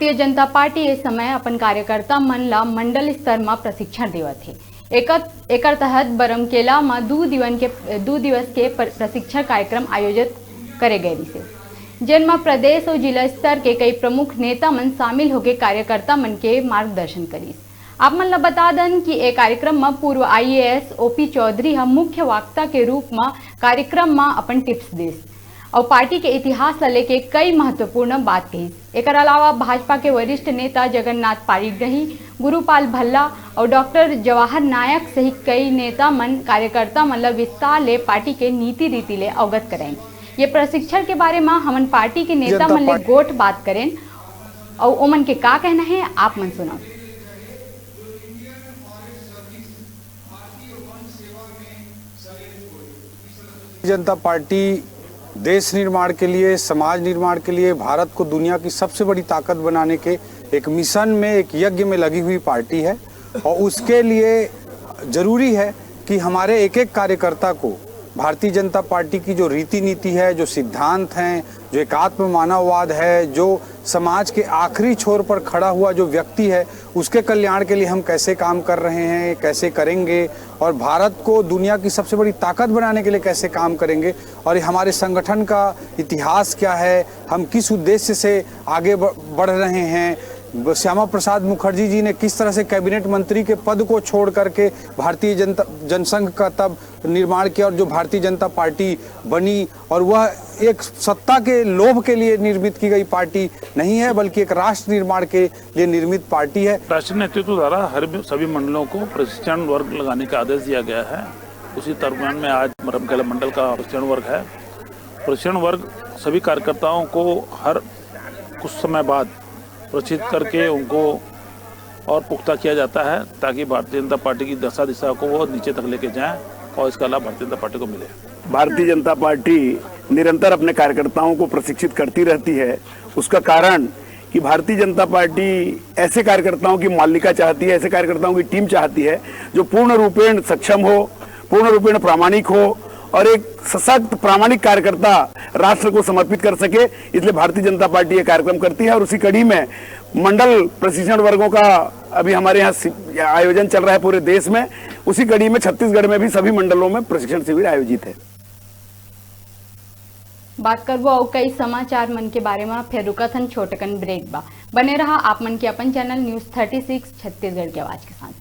Bharatiya Janata party इस समय अपन कार्यकर्ता मन ला मंडल स्तर में प्रशिक्षण देवत है। एकर तहत बरमकेला में 2 दिवस के प्रशिक्षण कार्यक्रम आयोजित करे गए से, जिनमें प्रदेश और जिला स्तर के कई प्रमुख नेता मन शामिल होकर कार्यकर्ता मन के मार्गदर्शन करी। आप मन ला बता दें कि एक कार्यक्रम में पूर्व IAS OP चौधरी हम मुख्य वक्ता के रूप में कार्यक्रम में अपन टिप्स देस और पार्टी के इतिहास ला लेके कई महत्वपूर्ण बात कही। एक अलावा भाजपा के वरिष्ठ नेता जगन्नाथ पारीग्रही, गुरुपाल भल्ला और डॉक्टर जवाहर नायक सहित कई नेता मन कार्यकर्ता मन ला विस्तार ले पार्टी के नीति रीति ले अवगत करें। ये प्रशिक्षण के बारे में हमन पार्टी के नेता मन ले गोट बात करें और ओमन के का कहना है आप मन सुनाओ। जनता पार्टी देश निर्माण के लिए, समाज निर्माण के लिए, भारत को दुनिया की सबसे बड़ी ताकत बनाने के एक मिशन में, एक यज्ञ में लगी हुई पार्टी है और उसके लिए जरूरी है कि हमारे एक एक कार्यकर्ता को भारतीय जनता पार्टी की जो रीति नीति है, जो सिद्धांत हैं, जो एकात्म मानववाद है, जो समाज के आखिरी छोर पर खड़ा हुआ जो व्यक्ति है, उसके कल्याण के लिए हम कैसे काम कर रहे हैं, कैसे करेंगे और भारत को दुनिया की सबसे बड़ी ताकत बनाने के लिए कैसे काम करेंगे और हमारे संगठन का इतिहास क्या है, हम किस उद्देश्य से आगे बढ़ रहे हैं। श्यामा प्रसाद मुखर्जी जी ने किस तरह से कैबिनेट मंत्री के पद को छोड़ करके भारतीय जनसंघ का तब निर्माण किया और जो भारतीय जनता पार्टी बनी, और वह एक सत्ता के लोभ के लिए निर्मित की गई पार्टी नहीं है बल्कि एक राष्ट्र निर्माण के लिए निर्मित पार्टी है। राष्ट्रीय नेतृत्व द्वारा सभी मंडलों को प्रशिक्षण वर्ग लगाने का आदेश दिया गया है। उसी दरम्यान में आज बरमकेला मंडल का प्रशिक्षण वर्ग है। प्रशिक्षण वर्ग सभी कार्यकर्ताओं को हर कुछ समय बाद प्रशिक्षित करके उनको और पुख्ता किया जाता है ताकि भारतीय जनता पार्टी की दशा दिशा को वो नीचे तक लेके जाएं और इसका लाभ भारतीय जनता पार्टी को मिले। भारतीय जनता पार्टी निरंतर अपने कार्यकर्ताओं को प्रशिक्षित करती रहती है। उसका कारण कि भारतीय जनता पार्टी ऐसे कार्यकर्ताओं की मालिका चाहती है, ऐसे कार्यकर्ताओं की टीम चाहती है जो पूर्ण रूपेण सक्षम हो, पूर्ण रूपेण प्रामाणिक हो और एक सशक्त प्रामाणिक कार्यकर्ता राष्ट्र को समर्पित कर सके। इसलिए भारतीय जनता पार्टी ये कार्यक्रम करती है और उसी कड़ी में मंडल प्रशिक्षण वर्गों का अभी हमारे यहाँ आयोजन चल रहा है पूरे देश में। उसी कड़ी में छत्तीसगढ़ में भी सभी मंडलों में प्रशिक्षण शिविर आयोजित है। बात करबो और कई समाचार मन के बारे में फिर रुकथन छोटकन ब्रेक बा। बने रहा आप मन के अपन चैनल न्यूज़ 36 छत्तीसगढ़ की आवाज के साथ।